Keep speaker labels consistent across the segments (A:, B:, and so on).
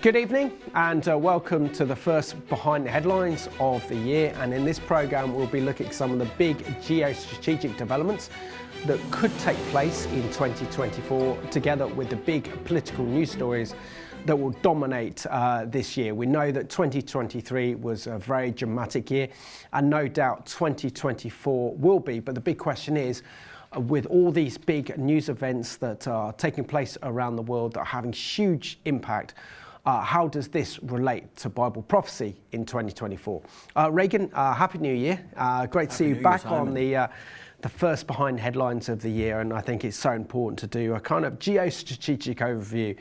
A: Good evening and welcome to the first Behind the Headlines of the year, and in this programme we'll be looking at some of the big geostrategic developments that could take place in 2024 together with the big political news stories that will dominate this year. We know that 2023 was a very dramatic year and no doubt 2024 will be, but the big question is, with all these big news events that are taking place around the world that are having huge impact, how does this relate to Bible prophecy in 2024? Regan, Happy New Year. Great to see you back on the first Behind Headlines of the year, and I think it's so important to do a kind of geostrategic overview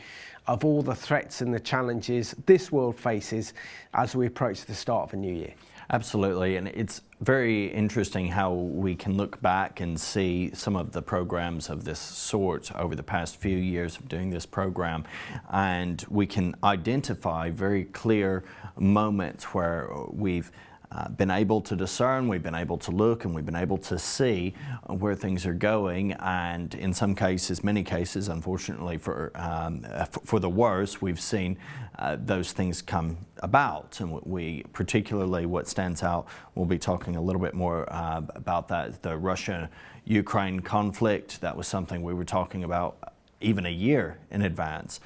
A: of all the threats and the challenges this world faces as we approach the start of a new year.
B: Absolutely, and it's very interesting how we can look back and see some of the programs of this sort over the past few years of doing this program, and we can identify very clear moments where we've been able to discern, we've been able to look, and we've been able to see where things are going, and in some cases, many cases, unfortunately for the worse, we've seen those things come about, and we particularly what stands out, we'll be talking a little bit more about that, the Russia-Ukraine conflict. That was something we were talking about even a year in advance.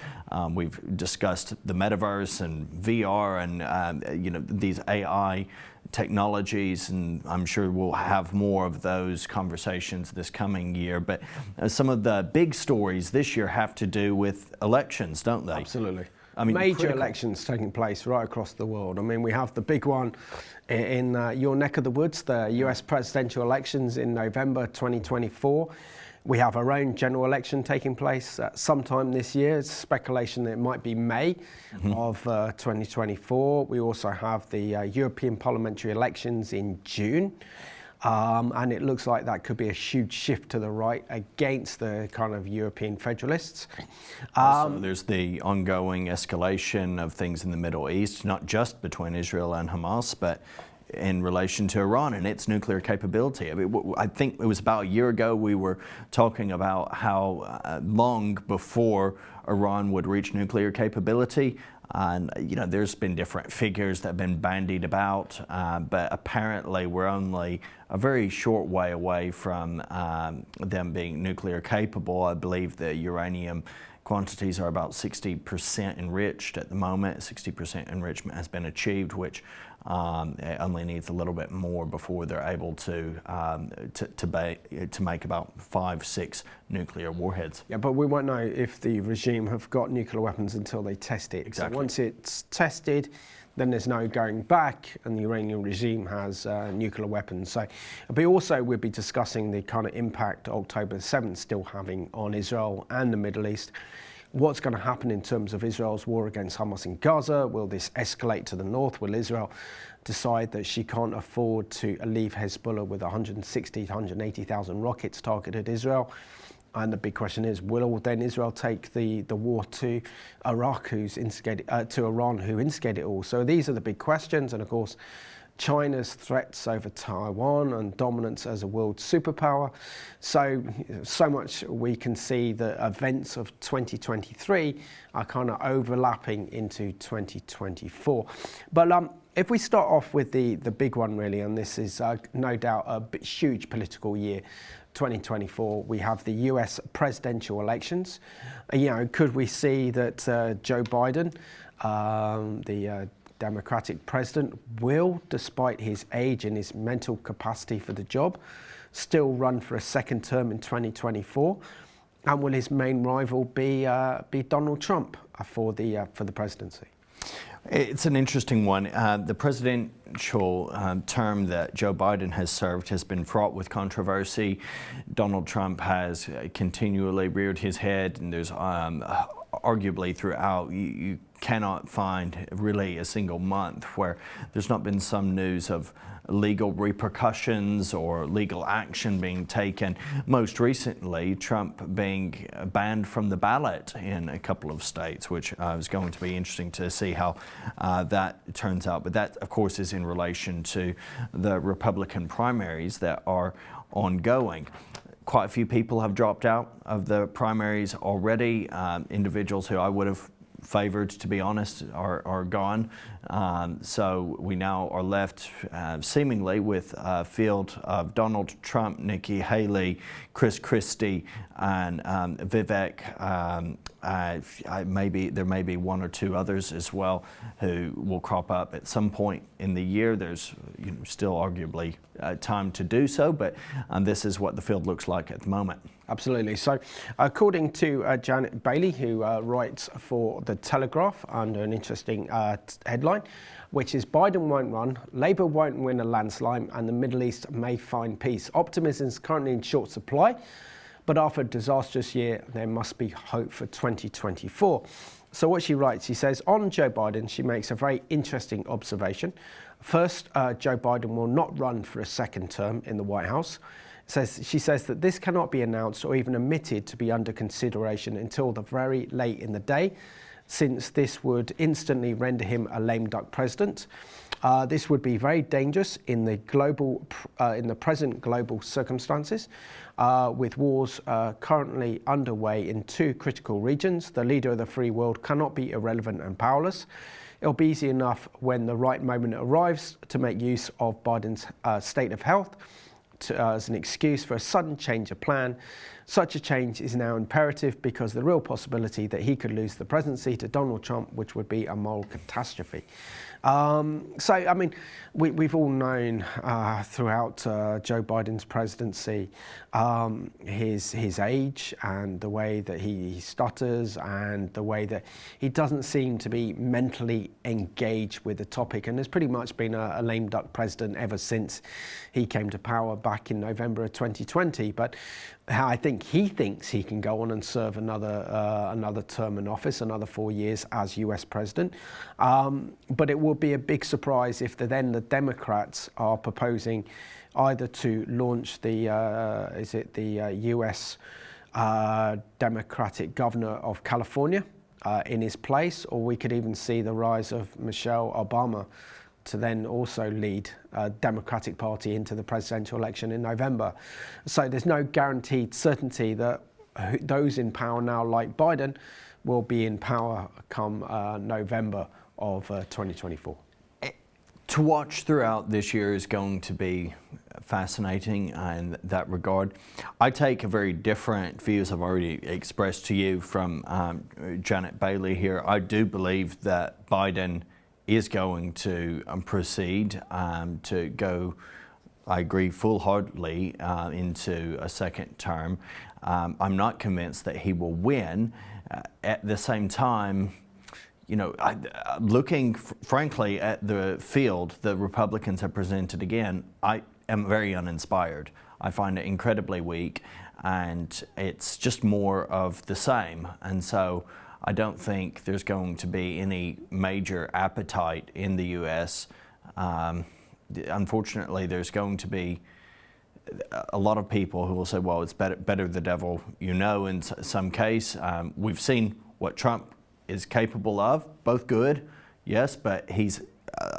B: We've discussed the metaverse and VR and these AI technologies, and I'm sure we'll have more of those conversations this coming year. But some of the big stories this year have to do with elections, don't they?
A: Absolutely.
B: I mean,
A: major
B: critical
A: elections taking place right across the world. I mean, we have the big one in your neck of the woods, the US presidential elections in November 2024. We have our own general election taking place sometime this year. It's speculation that it might be May of 2024. We also have the European parliamentary elections in June. And it looks like that could be a huge shift to the right against the kind of European federalists.
B: Also, there's the ongoing escalation of things in the Middle East, not just between Israel and Hamas, but in relation to Iran and its nuclear capability. I mean, I think it was about a year ago we were talking about how long before Iran would reach nuclear capability. And there's been different figures that have been bandied about, but apparently we're only a very short way away from them being nuclear capable. I believe the uranium quantities are about 60% enriched at the moment. 60% enrichment has been achieved, which it only needs a little bit more before they're able to make about 5-6 nuclear warheads.
A: Yeah, but we won't know if the regime have got nuclear weapons until they test it.
B: Exactly.
A: So once it's tested, then there's no going back, and the Iranian regime has nuclear weapons. So, but also we'll be discussing the kind of impact October 7th still having on Israel and the Middle East. What's going to happen in terms of Israel's war against Hamas in Gaza? Will this escalate to the north? Will Israel decide that she can't afford to leave Hezbollah with 160,000 to 180,000 rockets targeted at Israel? And the big question is, will then Israel take the war to Iraq, to Iran, who instigated it all? So these are the big questions, and of course, China's threats over Taiwan and dominance as a world superpower. So much we can see the events of 2023 are kind of overlapping into 2024. But if we start off with the big one really, and this is no doubt a huge political year, 2024, we have the US presidential elections. Could we see that Joe Biden, the Democratic president, will, despite his age and his mental capacity for the job, still run for a second term in 2024? And will his main rival be Donald Trump for the presidency?
B: It's an interesting one. The presidential term that Joe Biden has served has been fraught with controversy. Donald Trump has continually reared his head, and there's arguably throughout, you cannot find really a single month where there's not been some news of legal repercussions or legal action being taken. Most recently, Trump being banned from the ballot in a couple of states, which is going to be interesting to see how that turns out. But that, of course, is in relation to the Republican primaries that are ongoing. Quite a few people have dropped out of the primaries already, individuals who I would have favored, to be honest, are gone. So we now are left seemingly with a field of Donald Trump, Nikki Haley, Chris Christie, and Vivek. Maybe there may be one or two others as well who will crop up at some point in the year. There's still arguably time to do so, but this is what the field looks like at the moment.
A: Absolutely. So, according to Janet Bailey, who writes for The Telegraph under an interesting headline, which is Biden won't run, Labour won't win a landslide, and the Middle East may find peace. Optimism is currently in short supply, but after a disastrous year, there must be hope for 2024. So what she writes, she says, on Joe Biden, she makes a very interesting observation. First, Joe Biden will not run for a second term in the White House. She says that this cannot be announced or even admitted to be under consideration until the very late in the day, since this would instantly render him a lame duck president. This would be very dangerous in the present global circumstances, with wars currently underway in two critical regions. The leader of the free world cannot be irrelevant and powerless. It'll be easy enough when the right moment arrives to make use of Biden's state of health as an excuse for a sudden change of plan. Such a change is now imperative because the real possibility that he could lose the presidency to Donald Trump, which would be a moral catastrophe. So, I mean, we've all known throughout Joe Biden's presidency his age and the way that he stutters and the way that he doesn't seem to be mentally engaged with the topic, and has pretty much been a lame duck president ever since he came to power back in November of 2020. But I think he thinks he can go on and serve another term in office, another 4 years as US president. But it will be a big surprise if the Democrats are proposing either to launch the US Democratic governor of California in his place, or we could even see the rise of Michelle Obama to then also lead a Democratic Party into the presidential election in November. So there's no guaranteed certainty that those in power now, like Biden, will be in power come November of 2024.
B: To watch throughout this year is going to be fascinating in that regard. I take a very different view, as I've already expressed to you, from Janet Bailey here. I do believe that Biden is going to proceed to go, I agree full-heartedly, into a second term. I'm not convinced that he will win. At the same time, looking frankly at the field the Republicans have presented again, I am very uninspired. I find it incredibly weak, and it's just more of the same. And so I don't think there's going to be any major appetite in the U.S. Unfortunately, there's going to be a lot of people who will say, well, it's better the devil you know in some case. We've seen what Trump is capable of, both good, yes, but he's,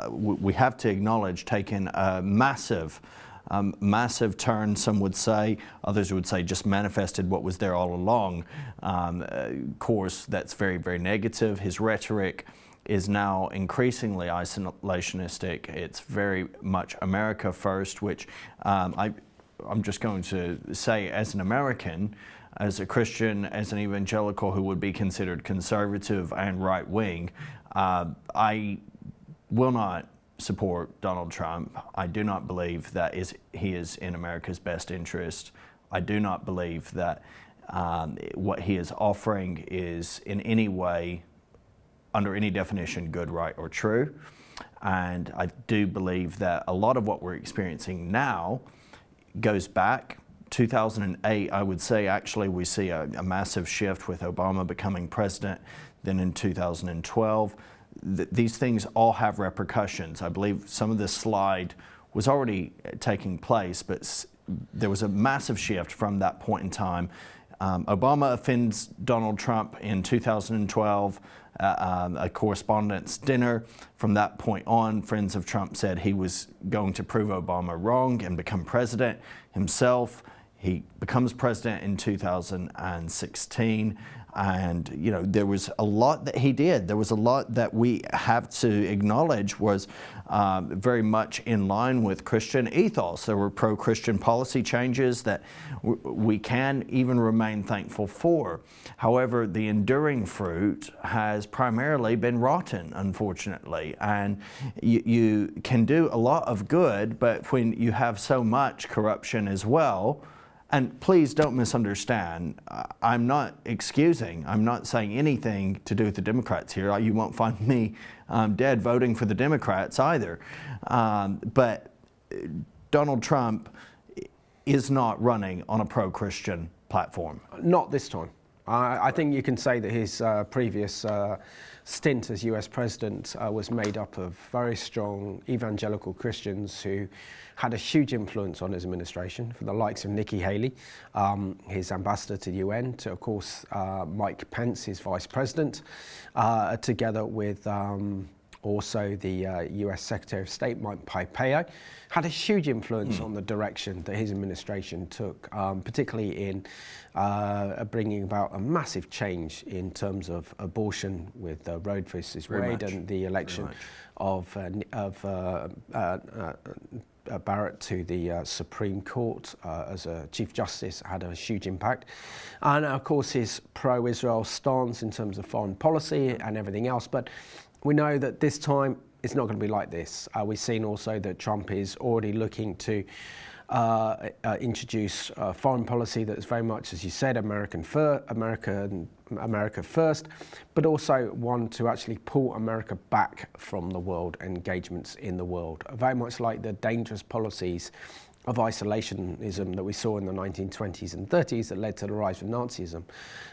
B: we have to acknowledge, taken a massive turn, some would say. Others would say just manifested what was there all along. Course that's very, very negative. His rhetoric is now increasingly isolationistic. It's very much America first, which I'm just going to say, as an American, as a Christian, as an evangelical who would be considered conservative and right-wing, I will not support Donald Trump. I do not believe that he is in America's best interest. I do not believe that what he is offering is in any way, under any definition, good, right, or true. And I do believe that a lot of what we're experiencing now goes back 2008. I would say actually we see a massive shift with Obama becoming president. Then in 2012, these things all have repercussions. I believe some of this slide was already taking place, but there was a massive shift from that point in time. Obama offends Donald Trump in 2012, a correspondence dinner. From that point on, friends of Trump said he was going to prove Obama wrong and become president himself. He becomes president in 2016. And, you know, there was a lot that he did. There was a lot that we have to acknowledge was very much in line with Christian ethos. There were pro-Christian policy changes that we can even remain thankful for. However, the enduring fruit has primarily been rotten, unfortunately. And you can do a lot of good, but when you have so much corruption as well, and please don't misunderstand, I'm not excusing, I'm not saying anything to do with the Democrats here. You won't find me dead voting for the Democrats either. But Donald Trump is not running on a pro-Christian platform.
A: Not this time. I think you can say that his previous stint as US president was made up of very strong evangelical Christians who had a huge influence on his administration, from the likes of Nikki Haley, his ambassador to the UN, to, of course, Mike Pence, his vice president, together with also the US Secretary of State, Mike Pompeo, had a huge influence on the direction that his administration took, particularly in bringing about a massive change in terms of abortion with Roe versus Wade and the election of Barrett to the Supreme Court as a Chief Justice had a huge impact. And of course his pro-Israel stance in terms of foreign policy and everything else. But we know that this time it's not going to be like this. We've seen also that Trump is already looking to introduce foreign policy that's very much, as you said, America first, but also one to actually pull America back from the world engagements in the world, very much like the dangerous policies of isolationism that we saw in the 1920s and 30s that led to the rise of Nazism.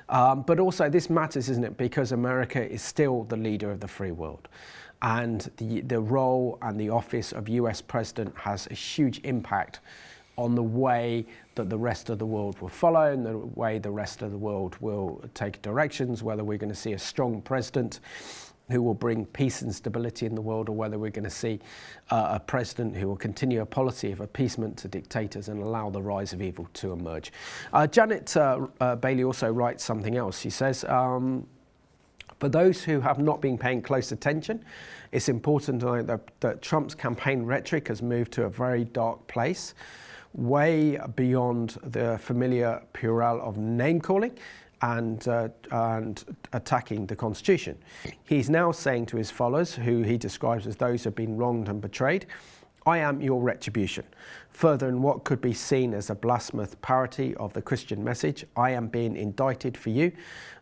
A: But also this matters, isn't it, because America is still the leader of the free world. And the role and the office of US president has a huge impact on the way that the rest of the world will follow and the way the rest of the world will take directions, whether we're going to see a strong president who will bring peace and stability in the world, or whether we're going to see a president who will continue a policy of appeasement to dictators and allow the rise of evil to emerge. Janet Bailey also writes something else. She says, for those who have not been paying close attention, it's important to know that Trump's campaign rhetoric has moved to a very dark place, way beyond the familiar puerile of name-calling and attacking the Constitution. He's now saying to his followers, who he describes as those who have been wronged and betrayed, I am your retribution. Further, in what could be seen as a blasphemous parody of the Christian message, I am being indicted for you.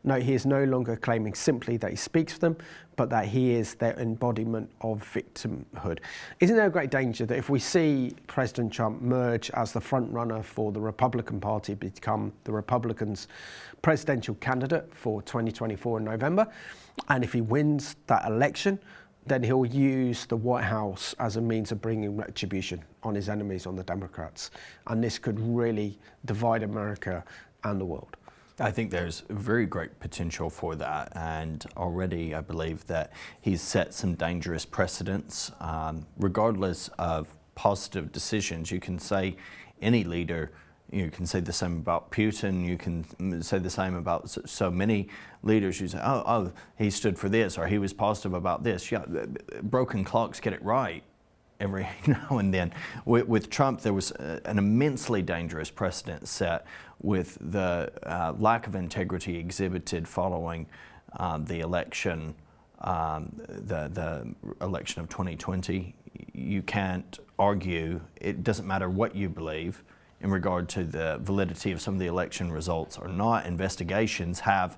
A: No, he is no longer claiming simply that he speaks for them, but that he is their embodiment of victimhood. Isn't there a great danger that if we see President Trump merge as the front runner for the Republican Party, become the Republicans' presidential candidate for 2024 in November, and if he wins that election, then he'll use the White House as a means of bringing retribution on his enemies, on the Democrats. And this could really divide America and the world.
B: I think there's very great potential for that, and already I believe that he's set some dangerous precedents. Regardless of positive decisions, you can say any leader, you can say the same about Putin, you can say the same about so many leaders. You say, oh, he stood for this, or he was positive about this. Yeah, broken clocks get it right every now and then. With Trump, there was an immensely dangerous precedent set with the lack of integrity exhibited following the election, the election of 2020. You can't argue, it doesn't matter what you believe in regard to the validity of some of the election results or not. Investigations have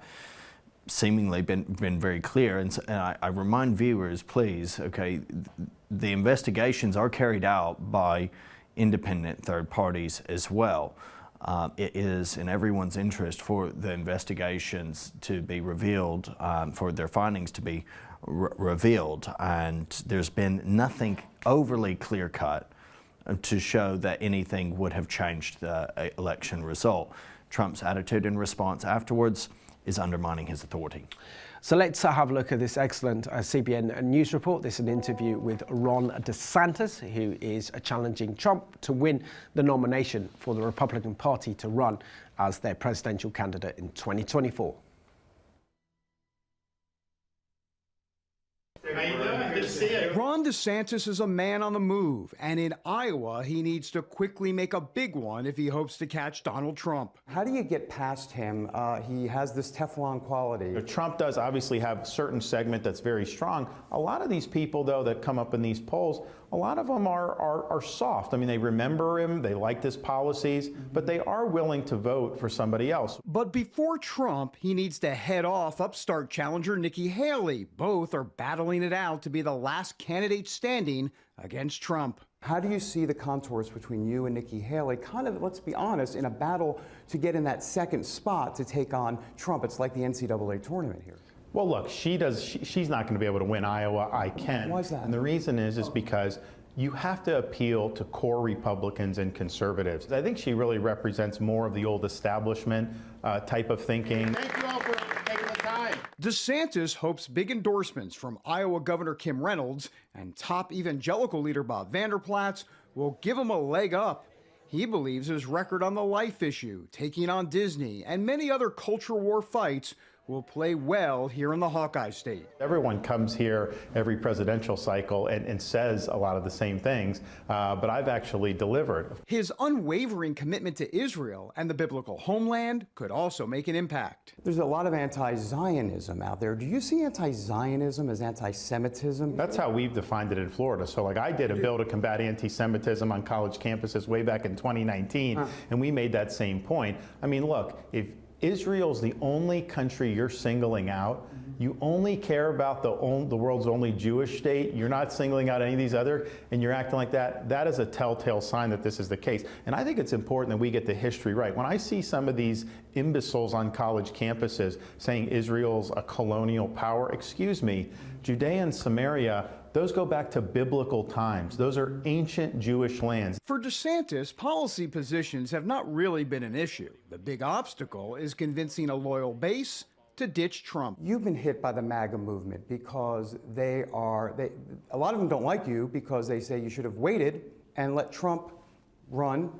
B: seemingly been very clear, and I remind viewers, please, okay, the investigations are carried out by independent third parties as well. It is in everyone's interest for the investigations to be revealed, for their findings to be revealed, and there's been nothing overly clear-cut to show that anything would have changed the election result. Trump's attitude and response afterwards is undermining his authority.
A: So let's have a look at this excellent CBN News report. This is an interview with Ron DeSantis, who is challenging Trump to win the nomination for the Republican Party to run as their presidential candidate in 2024.
C: Ron DeSantis is a man on the move, and in Iowa, he needs to quickly make a big one if he hopes to catch Donald Trump.
D: How do you get past him? He has this Teflon quality.
E: Trump does obviously have a certain segment that's very strong. A lot of these people, though, that come up in these polls, a lot of them are soft. I mean, they remember him, they like his policies, but they are willing to vote for somebody else.
C: But before Trump, he needs to head off upstart challenger Nikki Haley. Both are battling it out to be the last candidate standing against Trump.
D: How do you see the contours between you and Nikki Haley, kind of, let's be honest, in a battle to get in that second spot to take on Trump? It's like the NCAA tournament here.
E: Well, look, she's not going to be able to win Iowa. I can.
D: Why is that?
E: And the reason is because you have to appeal to core Republicans and conservatives. I think she really represents more of the old establishment type of thinking.
F: Thank you all for taking the time.
C: DeSantis hopes big endorsements from Iowa Governor Kim Reynolds and top evangelical leader Bob Vander Plaats will give him a leg up. He believes his record on the life issue, taking on Disney, and many other culture war fights will play well here in the Hawkeye State.
E: Everyone comes here every presidential cycle and says a lot of the same things, but I've actually delivered.
C: His unwavering commitment to Israel and the biblical homeland could also make an impact.
D: There's a lot of anti-Zionism out there. Do you see anti-Zionism as anti-Semitism?
E: That's how we've defined it in Florida. So like I did a bill to combat anti-Semitism on college campuses way back in 2019, and we made that same point. I mean, look, if Israel's the only country you're singling out, you only care about the world's only Jewish state, you're not singling out any of these other, and you're acting like that, that is a telltale sign that this is the case. And I think it's important that we get the history right. When I see some of these imbeciles on college campuses saying Israel's a colonial power, excuse me, Judea and Samaria, those go back to biblical times. Those are ancient Jewish lands.
C: For DeSantis, policy positions have not really been an issue. The big obstacle is convincing a loyal base to ditch Trump.
D: You've been hit by the MAGA movement because a lot of them don't like you because they say you should have waited and let Trump run.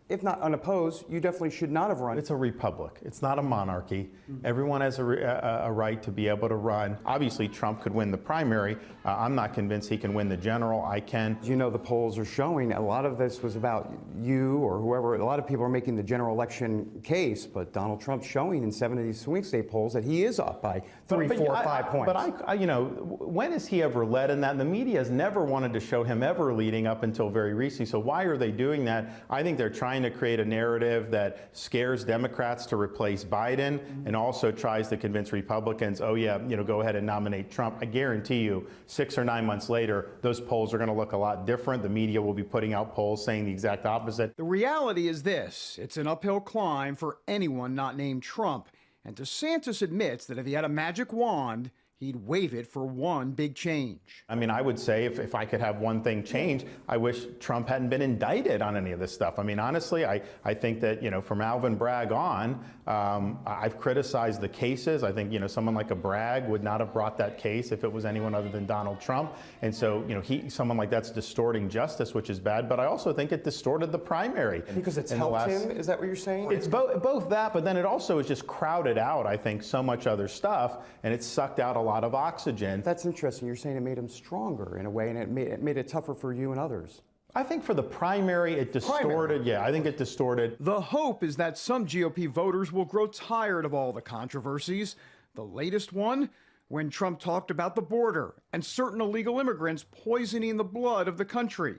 D: If not unopposed, you definitely should not have run.
E: It's a republic. It's not a monarchy. Everyone has a right to be able to run. Obviously, Trump could win the primary. I'm not convinced he can win the general. I can.
D: You know, the polls are showing a lot of this was about you or whoever. A lot of people are making the general election case, but Donald Trump's showing in 7 of these swing state polls that he is up by 3, 4, 5 points.
E: But you know, when has he ever led in that? And the media has never wanted to show him ever leading up until very recently. So why are they doing that? I think they're trying to create a narrative that scares Democrats to replace Biden and also tries to convince Republicans, oh yeah, you know, go ahead and nominate Trump. I guarantee you 6 or 9 months later, those polls are going to look a lot different. The media will be putting out polls saying the exact opposite.
C: The reality is this: it's an uphill climb for anyone not named Trump. And DeSantis admits that if he had a magic wand, he'd wave it for one big change.
E: I mean, I would say if I could have one thing change, I wish Trump hadn't been indicted on any of this stuff. I mean, honestly, I think that, you know, from Alvin Bragg on, I've criticized the cases. I think, you know, someone like a Bragg would not have brought that case if it was anyone other than Donald Trump. And so, you know, someone like that's distorting justice, which is bad. But I also think it distorted the primary.
D: Because it's helped him? Is that what you're saying?
E: It's both that, but then it also has just crowded out, I think, so much other stuff, and it sucked out a lot of oxygen.
D: That's interesting. You're saying it made him stronger in a way, and it made it tougher for you and others.
E: I think for the primary, it distorted. Yeah, I think it distorted.
C: The hope is that some GOP voters will grow tired of all the controversies. The latest one, when Trump talked about the border and certain illegal immigrants poisoning the blood of the country.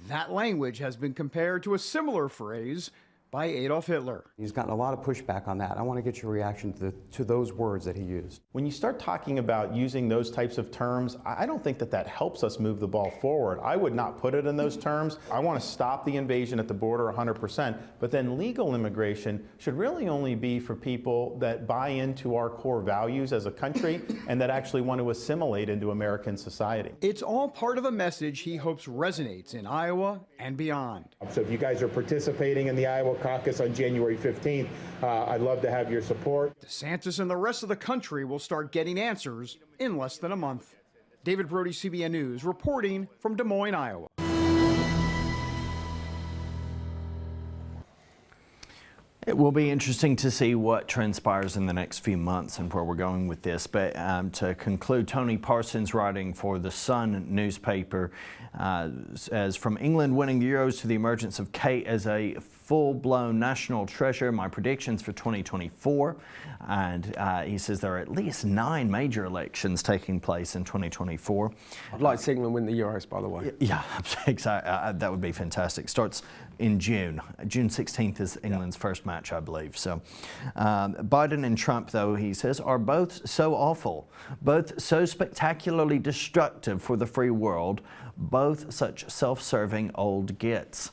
C: That language has been compared to a similar phrase by Adolf Hitler.
D: He's gotten a lot of pushback on that. I want to get your reaction to those words that he used.
E: When you start talking about using those types of terms, I don't think that helps us move the ball forward. I would not put it in those terms. I want to stop the invasion at the border 100%, but then legal immigration should really only be for people that buy into our core values as a country and that actually want to assimilate into American society.
C: It's all part of a message he hopes resonates in Iowa and beyond.
F: So if you guys are participating in the Iowa caucus on January 15th, I'd love to have your support.
C: DeSantis and the rest of the country will start getting answers in less than a month. David Brody, CBN News, reporting from Des Moines, Iowa.
B: It will be interesting to see what transpires in the next few months and where we're going with this. But to conclude, Tony Parsons, writing for the Sun newspaper, says, from England winning the Euros to the emergence of Kate as a full-blown national treasure, my predictions for 2024. And he says there are at least 9 major elections taking place in 2024.
A: I'd like to see England win the Euros, by the way.
B: Yeah, exactly. That would be fantastic. Starts in June. June 16th is England's first match, I believe. So Biden and Trump, though, he says, are both so awful, both so spectacularly destructive for the free world, both such self-serving old gits.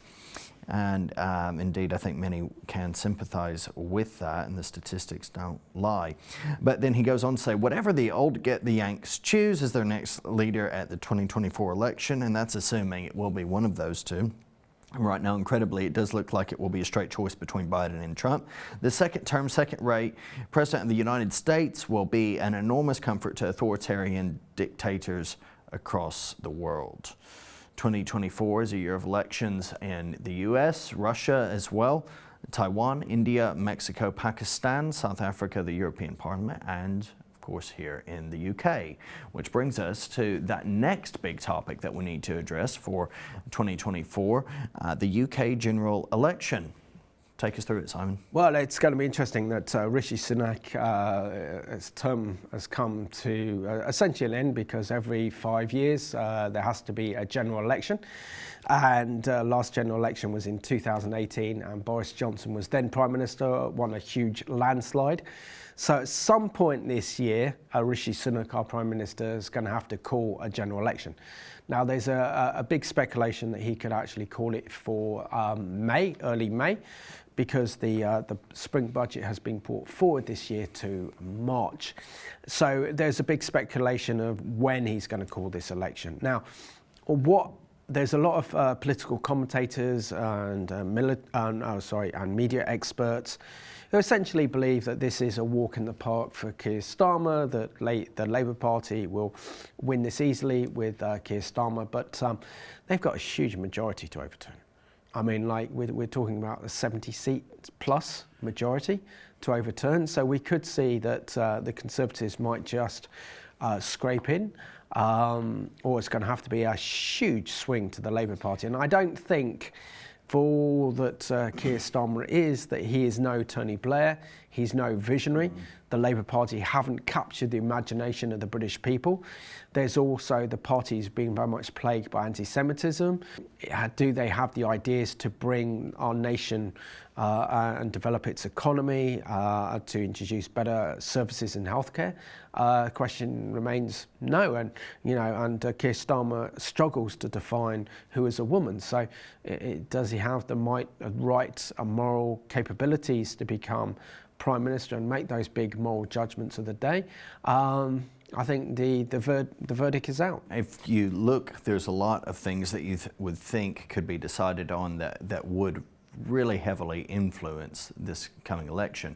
B: And indeed, I think many can sympathize with that, and the statistics don't lie. But then he goes on to say, whatever the old git the Yanks choose as their next leader at the 2024 election, and that's assuming it will be one of those two. Right now, incredibly, it does look like it will be a straight choice between Biden and Trump. The second-term, second-rate president of the United States will be an enormous comfort to authoritarian dictators across the world. 2024 is a year of elections in the U.S., Russia as well, Taiwan, India, Mexico, Pakistan, South Africa, the European Parliament, and of course here in the UK, which brings us to that next big topic that we need to address for 2024, the UK general election. Take us through it, Simon.
A: Well, it's going to be interesting that Rishi Sunak, his term has come to essentially an end, because every 5 years there has to be a general election. And last general election was in 2018, and Boris Johnson was then Prime Minister, won a huge landslide. So at some point this year, Rishi Sunak, our Prime Minister, is going to have to call a general election. Now, there's a big speculation that he could actually call it for May, early May, because the spring budget has been brought forward this year to March. So there's a big speculation of when he's going to call this election. Now, there's a lot of political commentators and media experts who essentially believe that this is a walk in the park for Keir Starmer, that the Labour Party will win this easily with Keir Starmer, but they've got a huge majority to overturn. I mean, like, we're talking about a 70-seat plus majority to overturn, so we could see that the Conservatives might just scrape in, or it's going to have to be a huge swing to the Labour Party. And I don't think, for all that Keir Starmer is, that he is no Tony Blair, he's no visionary. The Labour Party haven't captured the imagination of the British people. There's also the party's being very much plagued by anti-Semitism. Do they have the ideas to bring our nation and develop its economy, to introduce better services in healthcare? Question remains no, and Keir Starmer struggles to define who is a woman. So does he have the might, right, and moral capabilities to become Prime Minister and make those big moral judgments of the day? I think the verdict is out.
B: If you look, there's a lot of things that you would think could be decided on that would really heavily influence this coming election.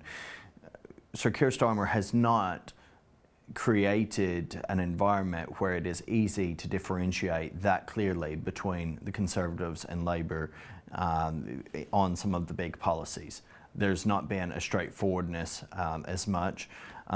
B: Sir Keir Starmer has not created an environment where it is easy to differentiate that clearly between the Conservatives and Labour on some of the big policies. There's not been a straightforwardness as much.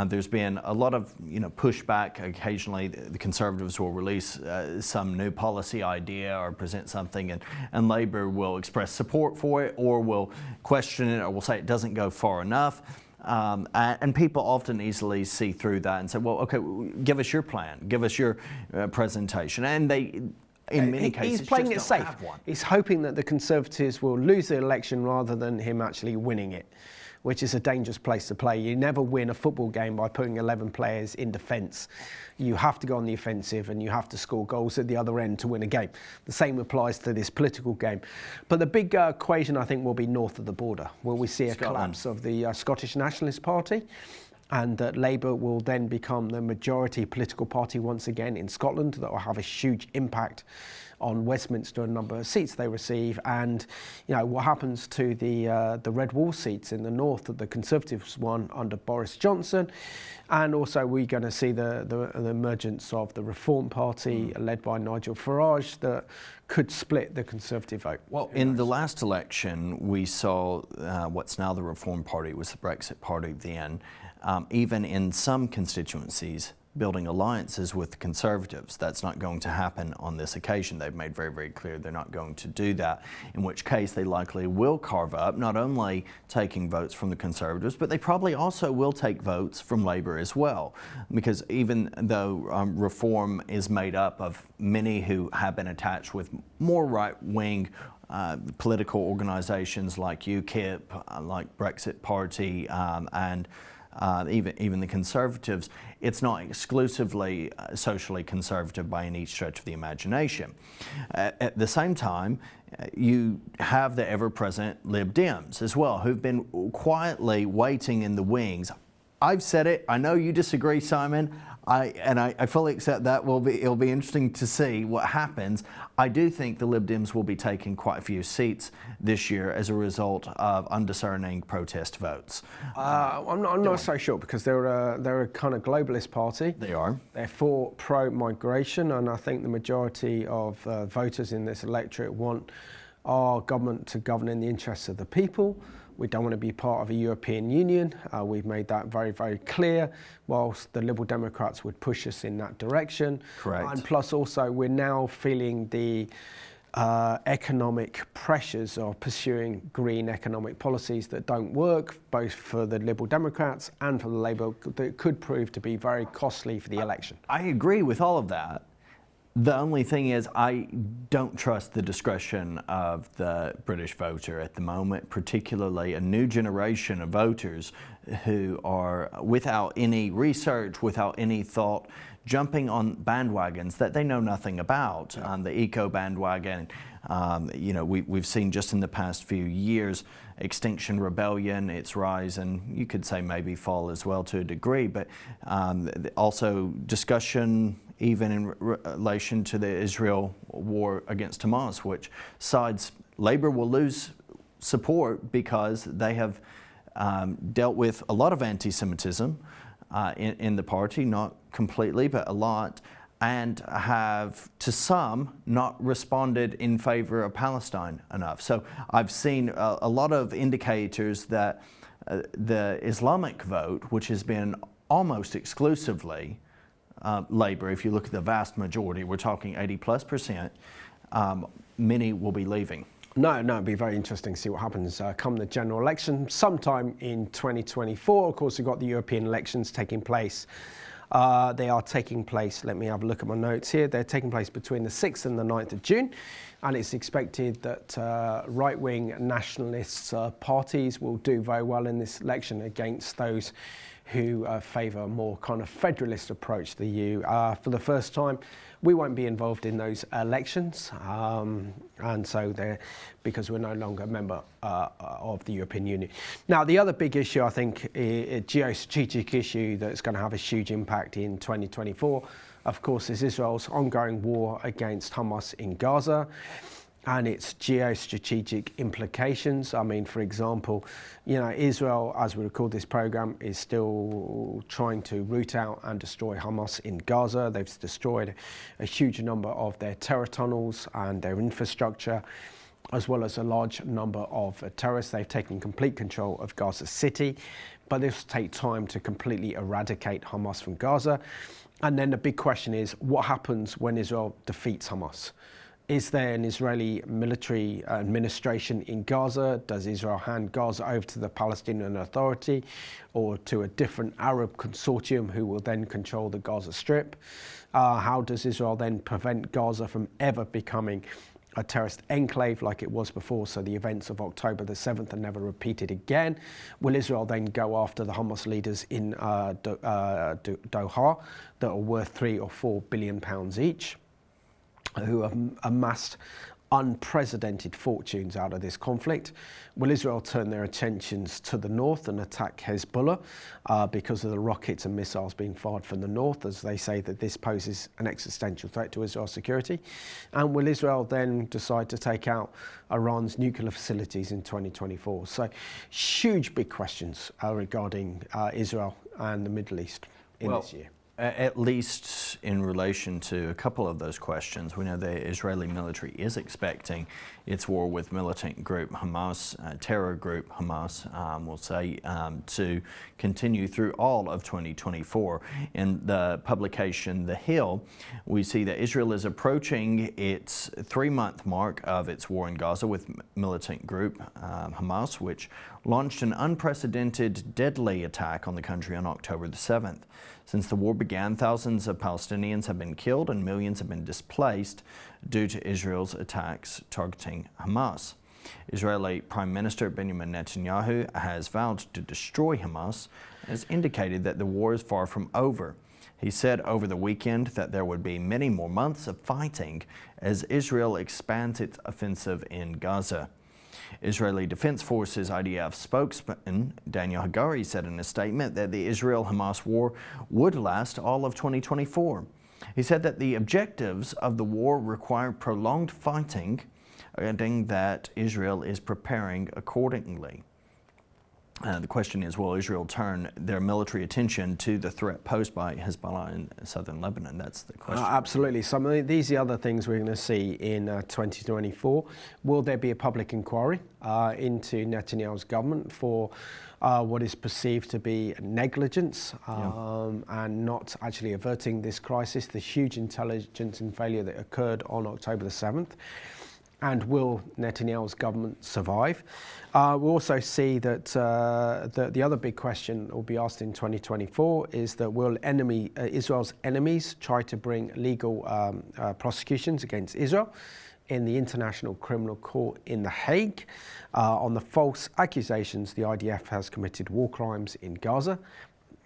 B: There's been a lot of pushback. Occasionally the Conservatives will release some new policy idea or present something, and Labour will express support for it, or will question it, or will say it doesn't go far enough. And people often easily see through that and say, well, okay, give us your plan, give us your presentation. And they, in many cases,
A: he's playing it safe.
B: Have one.
A: He's hoping that the Conservatives will lose the election rather than him actually winning it, which is a dangerous place to play. You never win a football game by putting 11 players in defence. You have to go on the offensive, and you have to score goals at the other end to win a game. The same applies to this political game. But the big equation, I think, will be north of the border. Will we see a collapse of the Scottish Nationalist Party? and that Labour will then become the majority political party once again in Scotland. That will have a huge impact on Westminster and number of seats they receive, and what happens to the red wall seats in the north that the Conservatives won under Boris Johnson, and also we're going to see the emergence of the Reform Party led by Nigel Farage that could split the Conservative vote.
B: Well, in the last election, we saw what's now the Reform Party, was the Brexit Party then, even in some constituencies, building alliances with the Conservatives. That's not going to happen on this occasion. They've made very, very clear they're not going to do that, in which case they likely will carve up, not only taking votes from the Conservatives, but they probably also will take votes from Labour as well. Because even though Reform is made up of many who have been attached with more right-wing political organisations like UKIP, like Brexit Party, and even the Conservatives, it's not exclusively socially conservative by any stretch of the imagination. At the same time, you have the ever-present Lib Dems as well, who've been quietly waiting in the wings. I've said it. I know you disagree, Simon. I fully accept that. It'll be interesting to see what happens. I do think the Lib Dems will be taking quite a few seats this year as a result of undiscerning protest votes.
A: I'm not so sure, because they're a kind of globalist party.
B: They are.
A: They're for pro-migration, and I think the majority of voters in this electorate want our government to govern in the interests of the people. We don't want to be part of a European Union. We've made that very, very clear, whilst the Liberal Democrats would push us in that direction.
B: Correct.
A: And plus also, we're now feeling the economic pressures of pursuing green economic policies that don't work, both for the Liberal Democrats and for the Labour, that could prove to be very costly for the election.
B: I agree with all of that. The only thing is, I don't trust the discretion of the British voter at the moment, particularly a new generation of voters who are, without any research, without any thought, jumping on bandwagons that they know nothing about. The eco bandwagon, we've seen just in the past few years, Extinction Rebellion, its rise, and you could say maybe fall as well to a degree, but also discussion even in relation to the Israel war against Hamas, which sides Labour will lose support because they have dealt with a lot of anti-Semitism in the party, not completely, but a lot, and have, to some, not responded in favour of Palestine enough. So I've seen a lot of indicators that the Islamic vote, which has been almost exclusively Labour, if you look at the vast majority, we're talking 80+%, many will be leaving.
A: No, it'd be very interesting to see what happens come the general election sometime in 2024. Of course, we've got the European elections taking place. They are taking place, let me have a look at my notes here, they're taking place between the 6th and the 9th of June, and it's expected that right-wing nationalist parties will do very well in this election against those who favour a more kind of federalist approach to the EU. For the first time, we won't be involved in those elections, and so because we're no longer a member of the European Union. Now, the other big issue, I think, a geo-strategic issue that's going to have a huge impact in 2024, of course, is Israel's ongoing war against Hamas in Gaza and its geo-strategic implications. I mean, for example, Israel, as we record this program, is still trying to root out and destroy Hamas in Gaza. They've destroyed a huge number of their terror tunnels and their infrastructure, as well as a large number of terrorists. They've taken complete control of Gaza City, but this will take time to completely eradicate Hamas from Gaza. And then the big question is, what happens when Israel defeats Hamas? Is there an Israeli military administration in Gaza? Does Israel hand Gaza over to the Palestinian Authority or to a different Arab consortium who will then control the Gaza Strip? How does Israel then prevent Gaza from ever becoming a terrorist enclave like it was before, so the events of October the 7th are never repeated again? Will Israel then go after the Hamas leaders in Doha that are worth £3 or £4 billion each, who have amassed unprecedented fortunes out of this conflict. Will Israel turn their attentions to the north and attack Hezbollah because of the rockets and missiles being fired from the north, as they say that this poses an existential threat to Israel's security? And will Israel then decide to take out Iran's nuclear facilities in 2024? So huge big questions regarding Israel and the Middle East in this year.
B: At least in relation to a couple of those questions, we know the Israeli military is expecting its war with militant group Hamas, terror group Hamas, we'll say, to continue through all of 2024. In the publication The Hill, we see that Israel is approaching its 3-month mark of its war in Gaza with militant group Hamas, which launched an unprecedented deadly attack on the country on October the 7th. Since the war began, thousands of Palestinians have been killed and millions have been displaced due to Israel's attacks targeting Hamas. Israeli Prime Minister Benjamin Netanyahu has vowed to destroy Hamas and has indicated that the war is far from over. He said over the weekend that there would be many more months of fighting as Israel expands its offensive in Gaza. Israeli Defense Forces IDF spokesman Daniel Hagari said in a statement that the Israel-Hamas war would last all of 2024. He said that the objectives of the war require prolonged fighting, adding that Israel is preparing accordingly. The question is, will Israel turn their military attention to the threat posed by Hezbollah in southern Lebanon? That's the question.
A: Absolutely. These are the other things we're going to see in 2024. Will there be a public inquiry into Netanyahu's government for what is perceived to be negligence and not actually averting this crisis, the huge intelligence failure that occurred on October the 7th? And will Netanyahu's government survive? We'll also see that the other big question that will be asked in 2024 is that will Israel's enemies try to bring legal prosecutions against Israel in the International Criminal Court in The Hague on the false accusations the IDF has committed war crimes in Gaza?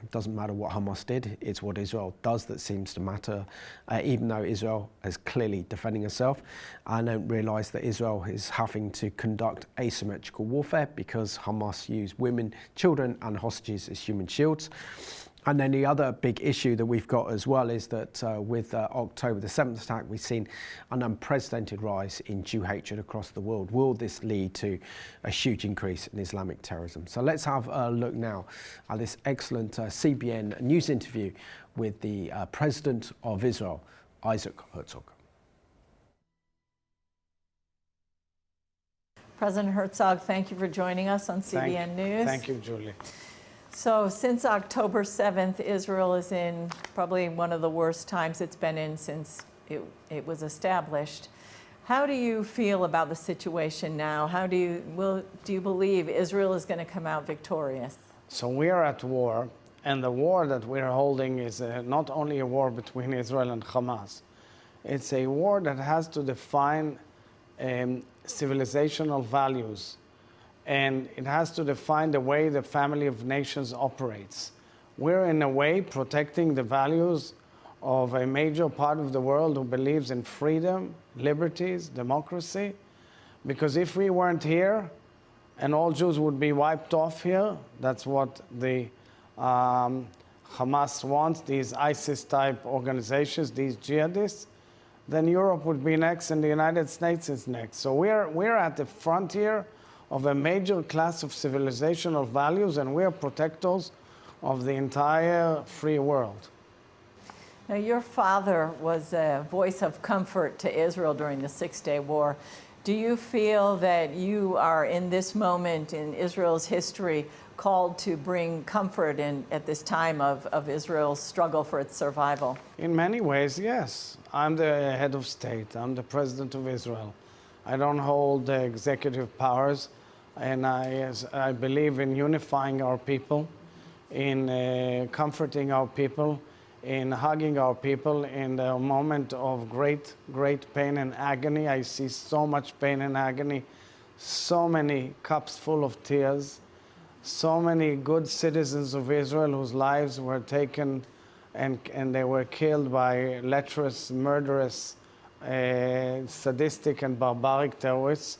A: It doesn't matter what Hamas did, it's what Israel does that seems to matter, even though Israel is clearly defending herself. I don't realise that Israel is having to conduct asymmetrical warfare because Hamas use women, children and hostages as human shields. And then the other big issue that we've got as well is that with October the 7th attack, we've seen an unprecedented rise in Jew hatred across the world. Will this lead to a huge increase in Islamic terrorism? So let's have a look now at this excellent CBN news interview with the President of Israel, Isaac Herzog.
G: President Herzog, thank you for joining us on CBN News.
H: Thank you, Julie.
G: So since October 7th, Israel is in probably one of the worst times it's been in since it was established. How do you feel about the situation now? Do you believe Israel is going to come out victorious?
H: So we are at war, and the war that we're holding is not only a war between Israel and Hamas. It's a war that has to define civilizational values, and it has to define the way the family of nations operates. We're in a way protecting the values of a major part of the world who believes in freedom, liberties, democracy, because if we weren't here and all Jews would be wiped off here, that's what the Hamas wants, these ISIS-type organizations, these jihadists, then Europe would be next and the United States is next. So we're at the frontier of a major class of civilizational values, and we are protectors of the entire free world.
G: Now, your father was a voice of comfort to Israel during the Six-Day War. Do you feel that you are, in this moment in Israel's history, called to bring comfort at this time of Israel's struggle for its survival?
H: In many ways, yes. I'm the head of state. I'm the president of Israel. I don't hold executive powers, and I believe in unifying our people, in comforting our people, in hugging our people in the moment of great, great pain and agony. I see so much pain and agony, so many cups full of tears, so many good citizens of Israel whose lives were taken and they were killed by lecherous, murderous sadistic and barbaric terrorists.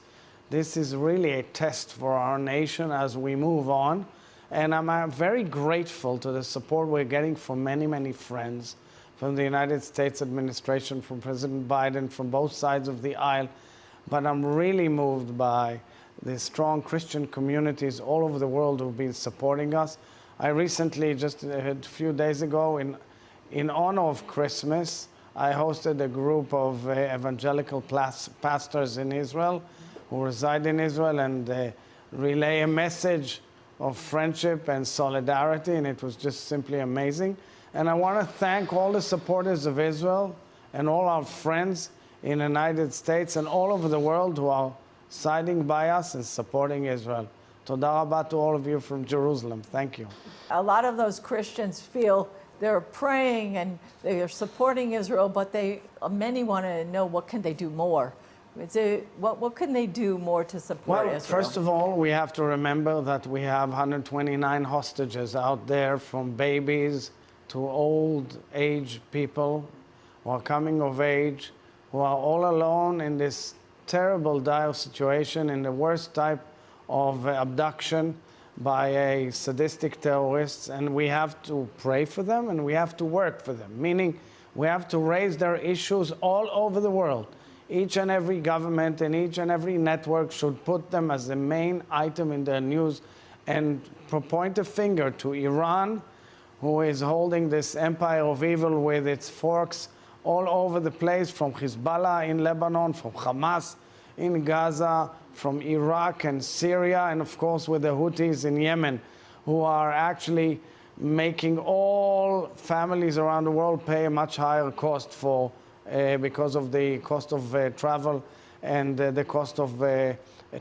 H: This is really a test for our nation as we move on. And I'm very grateful to the support we're getting from many, many friends, from the United States administration, from President Biden, from both sides of the aisle. But I'm really moved by the strong Christian communities all over the world who've been supporting us. I recently, just a few days ago, in honor of Christmas, I hosted a group of evangelical pastors in Israel who reside in Israel and relay a message of friendship and solidarity, and it was just simply amazing. And I want to thank all the supporters of Israel and all our friends in the United States and all over the world who are siding by us and supporting Israel. Toda rabba to all of you from Jerusalem. Thank you.
G: A lot of those Christians feel they're praying and they're supporting Israel, but many want to know, what can they do more? What can they do more to support Israel?
H: First of all, we have to remember that we have 129 hostages out there, from babies to old age people who are coming of age, who are all alone in this terrible, dire situation, in the worst type of abduction by a sadistic terrorist. And we have to pray for them and we have to work for them, meaning we have to raise their issues all over the world. Each and every government and each and every network should put them as the main item in their news and point a finger to Iran, who is holding this empire of evil with its forks all over the place, from Hezbollah in Lebanon, from Hamas in Gaza, from Iraq and Syria, and of course with the Houthis in Yemen, who are actually making all families around the world pay a much higher cost for because of the cost of travel and the cost of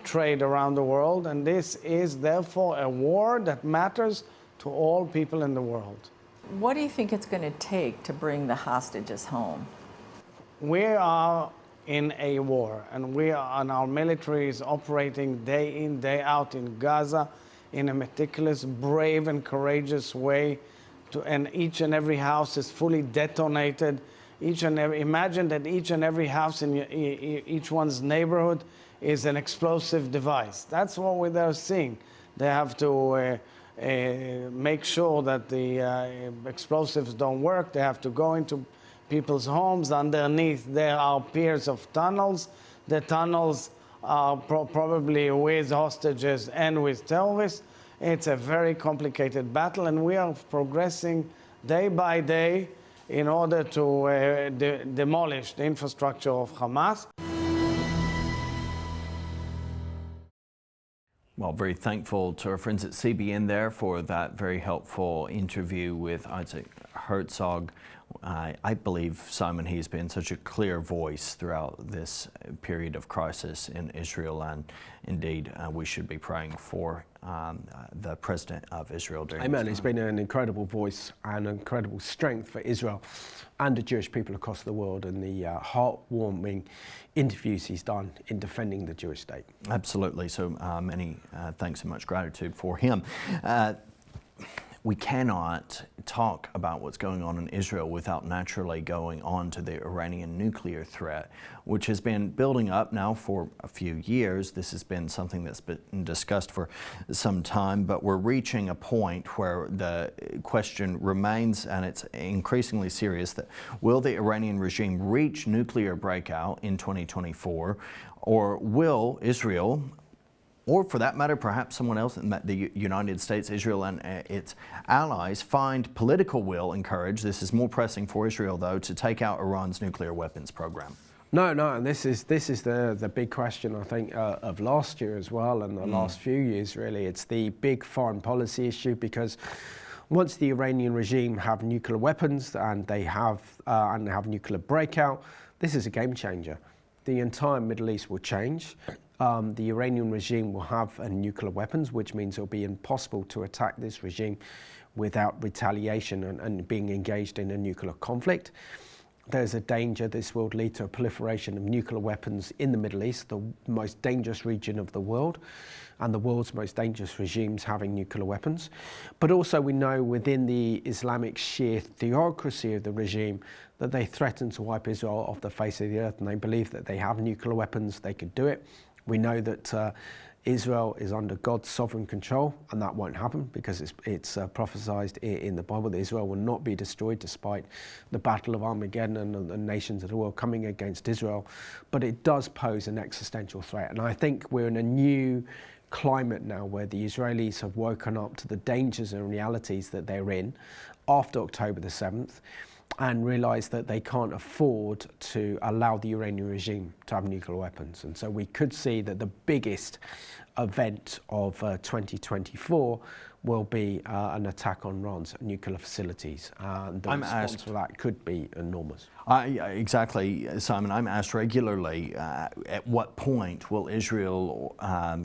H: trade around the world. And this is therefore a war that matters to all people in the world.
G: What do you think it's going to take to bring the hostages home?
H: We are in a war, and our military is operating day in, day out in Gaza in a meticulous, brave, and courageous way. And each and every house is fully detonated. Imagine that each and every house in each one's neighborhood is an explosive device. That's what they're seeing. They have to make sure that the explosives don't work. They have to go into people's homes. Underneath there are piers of tunnels. The tunnels are probably with hostages and with terrorists. It's a very complicated battle, and we are progressing day by day in order to demolish the infrastructure of Hamas.
B: Well, very thankful to our friends at CBN there for that very helpful interview with Isaac Herzog. I believe, Simon, he's been such a clear voice throughout this period of crisis in Israel, and indeed we should be praying for the President of Israel during
A: Amen.
B: this
A: It's
B: time.
A: been an incredible voice and incredible strength for Israel and the Jewish people across the world, and the heartwarming interviews he's done in defending the Jewish state.
B: Absolutely. So many thanks and much gratitude for him. We cannot talk about what's going on in Israel without naturally going on to the Iranian nuclear threat, which has been building up now for a few years. This has been something that's been discussed for some time, but we're reaching a point where the question remains, and it's increasingly serious, that will the Iranian regime reach nuclear breakout in 2024, or will Israel, or for that matter, perhaps someone else, the United States, Israel and its allies, find political will and courage, this is more pressing for Israel though, to take out Iran's nuclear weapons program?
A: No, and this is the big question, I think, of last year as well, and the last few years really. It's the big foreign policy issue, because once the Iranian regime have nuclear weapons and they have nuclear breakout, this is a game changer. The entire Middle East will change. The Iranian regime will have nuclear weapons, which means it'll be impossible to attack this regime without retaliation and being engaged in a nuclear conflict. there's a danger this will lead to a proliferation of nuclear weapons in the Middle East, the most dangerous region of the world, and the world's most dangerous regimes having nuclear weapons. But also we know within the Islamic Shia theocracy of the regime that they threaten to wipe Israel off the face of the earth, and they believe that they have nuclear weapons, they could do it. We know that Israel is under God's sovereign control, and that won't happen because it's prophesied in the Bible that Israel will not be destroyed despite the battle of Armageddon and the nations of the world coming against Israel. But it does pose an existential threat, and I think we're in a new climate now where the Israelis have woken up to the dangers and realities that they're in after October the 7th and realize that they can't afford to allow the Iranian regime to have nuclear weapons. And so we could see that the biggest event of 2024 will be an attack on Iran's nuclear facilities. And the response for that could be enormous.
B: Exactly, Simon. I'm asked regularly, at what point will Israel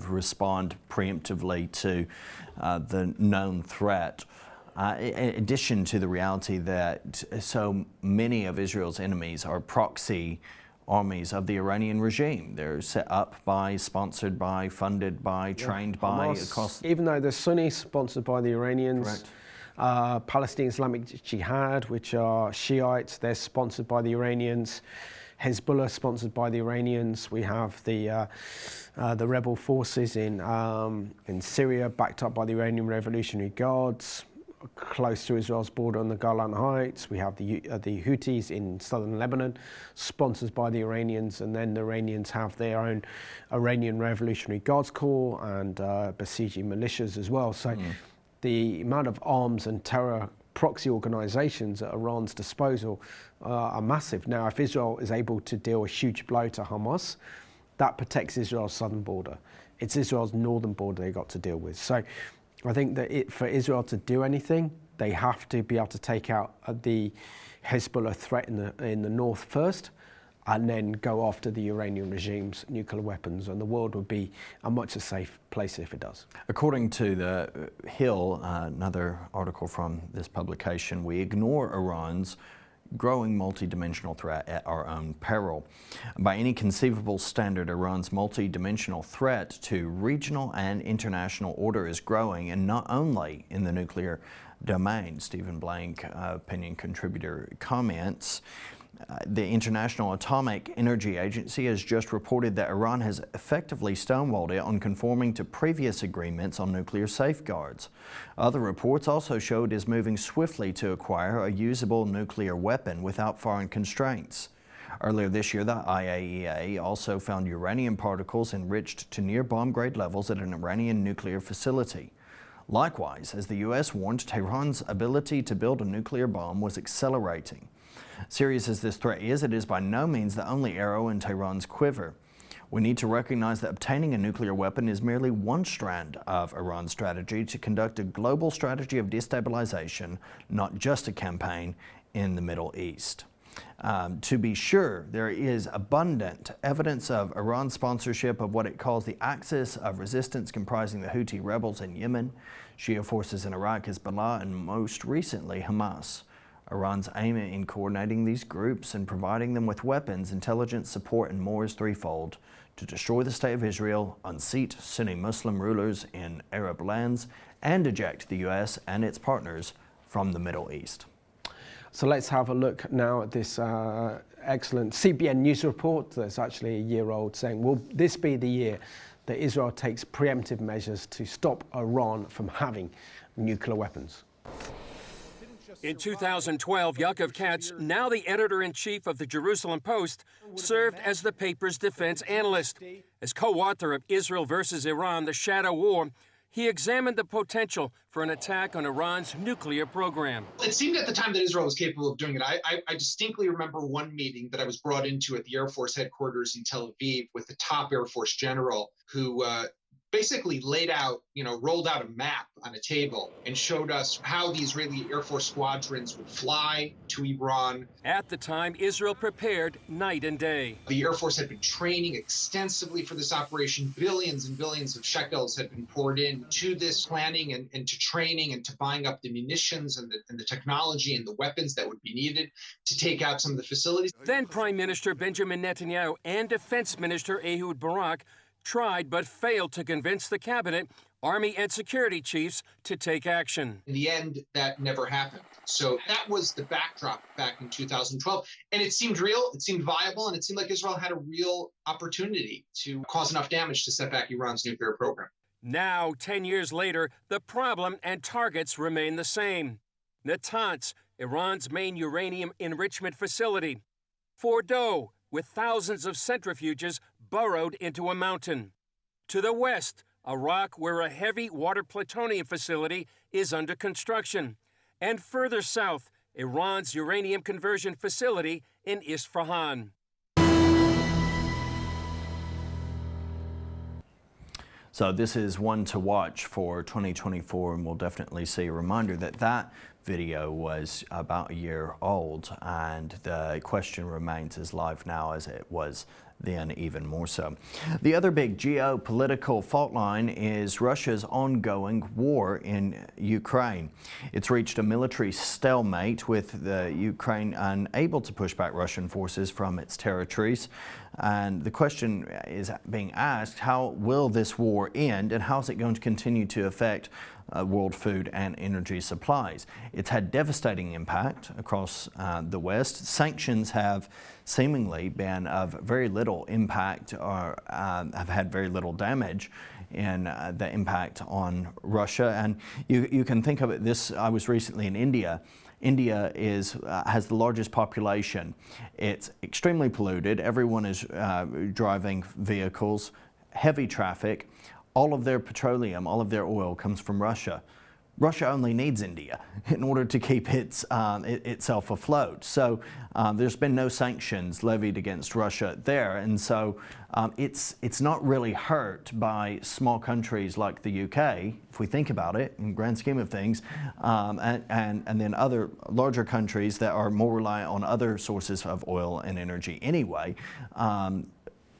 B: respond preemptively to the known threat? In addition to the reality that so many of Israel's enemies are proxy armies of the Iranian regime. They're set up by, sponsored by, funded by, trained by, across...
A: Even though they're Sunni, sponsored by the Iranians. Palestine Islamic Jihad, which are Shiites, they're sponsored by the Iranians. Hezbollah, sponsored by the Iranians. We have the rebel forces in Syria, backed up by the Iranian Revolutionary Guards, close to Israel's border on the Golan Heights. We have the Houthis in southern Lebanon, sponsored by the Iranians, and then the Iranians have their own Iranian Revolutionary Guards Corps and Basiji militias as well. So the amount of arms and terror proxy organizations at Iran's disposal are massive. Now, if Israel is able to deal a huge blow to Hamas, that protects Israel's southern border. It's Israel's northern border they've got to deal with. So I think that for Israel to do anything, they have to be able to take out the Hezbollah threat in the north first, and then go after the Iranian regime's nuclear weapons, and the world would be a much safer place if it does.
B: According to the Hill, another article from this publication, we ignore Iran's growing multidimensional threat at our own peril. By any conceivable standard, Iran's multidimensional threat to regional and international order is growing, and not only in the nuclear domain. Stephen Blank, opinion contributor, comments, the International Atomic Energy Agency has just reported that Iran has effectively stonewalled it on conforming to previous agreements on nuclear safeguards. Other reports also show it is moving swiftly to acquire a usable nuclear weapon without foreign constraints. Earlier this year, the IAEA also found uranium particles enriched to near bomb-grade levels at an Iranian nuclear facility. Likewise, as the U.S. warned, Tehran's ability to build a nuclear bomb was accelerating. Serious as this threat is, it is by no means the only arrow in Tehran's quiver. We need to recognize that obtaining a nuclear weapon is merely one strand of Iran's strategy to conduct a global strategy of destabilization, not just a campaign in the Middle East. To be sure, there is abundant evidence of Iran's sponsorship of what it calls the axis of resistance, comprising the Houthi rebels in Yemen, Shia forces in Iraq, Hezbollah, and most recently Hamas. Iran's aim in coordinating these groups and providing them with weapons, intelligence support, and more is threefold: to destroy the state of Israel, unseat Sunni Muslim rulers in Arab lands, and eject the U.S. and its partners from the Middle East.
A: So let's have a look now at this excellent CBN News report that's actually a year old, saying, will this be the year that Israel takes preemptive measures to stop Iran from having nuclear weapons?
I: In 2012, Yaakov Katz, now the editor-in-chief of the Jerusalem Post, served as the paper's defense analyst. As co-author of Israel versus Iran, The Shadow War, he examined the potential for an attack on Iran's nuclear program.
J: It seemed at the time that Israel was capable of doing it. I distinctly remember one meeting that I was brought into at the Air Force headquarters in Tel Aviv with the top Air Force general who basically laid out, rolled out a map on a table and showed us how the Israeli Air Force squadrons would fly to Iran.
I: At the time, Israel prepared night and day.
J: The Air Force had been training extensively for this operation. Billions and billions of shekels had been poured in to this planning and to training and to buying up the munitions and the technology and the weapons that would be needed to take out some of the facilities.
I: Then Prime Minister Benjamin Netanyahu and Defense Minister Ehud Barak tried but failed to convince the cabinet, army and security chiefs to take action.
J: In the end, that never happened. So that was the backdrop back in 2012. And it seemed real, it seemed viable, and it seemed like Israel had a real opportunity to cause enough damage to set back Iran's nuclear program.
I: Now, 10 years later, the problem and targets remain the same. Natanz, Iran's main uranium enrichment facility. Fordow, with thousands of centrifuges burrowed into a mountain. To the west, a rock where a heavy water plutonium facility is under construction. And further south, Iran's uranium conversion facility in Isfahan.
B: So this is one to watch for 2024, and we'll definitely see a reminder that that video was about a year old, and the question remains as live now as it was then, even more so. The other big geopolitical fault line is Russia's ongoing war in Ukraine. It's reached a military stalemate, with the Ukraine unable to push back Russian forces from its territories. And the question is being asked, how will this war end, and how is it going to continue to affect world food and energy supplies? It's had devastating impact across the West. Sanctions have seemingly been of very little impact, or have had very little damage in the impact on Russia. And you can think of it this, I was recently in India. India has the largest population. It's extremely polluted. Everyone is driving vehicles, heavy traffic. All of their petroleum, all of their oil comes from Russia. Russia only needs India in order to keep itself afloat. So there's been no sanctions levied against Russia there, and so it's not really hurt by small countries like the UK, if we think about it in the grand scheme of things, and then other larger countries that are more reliant on other sources of oil and energy anyway.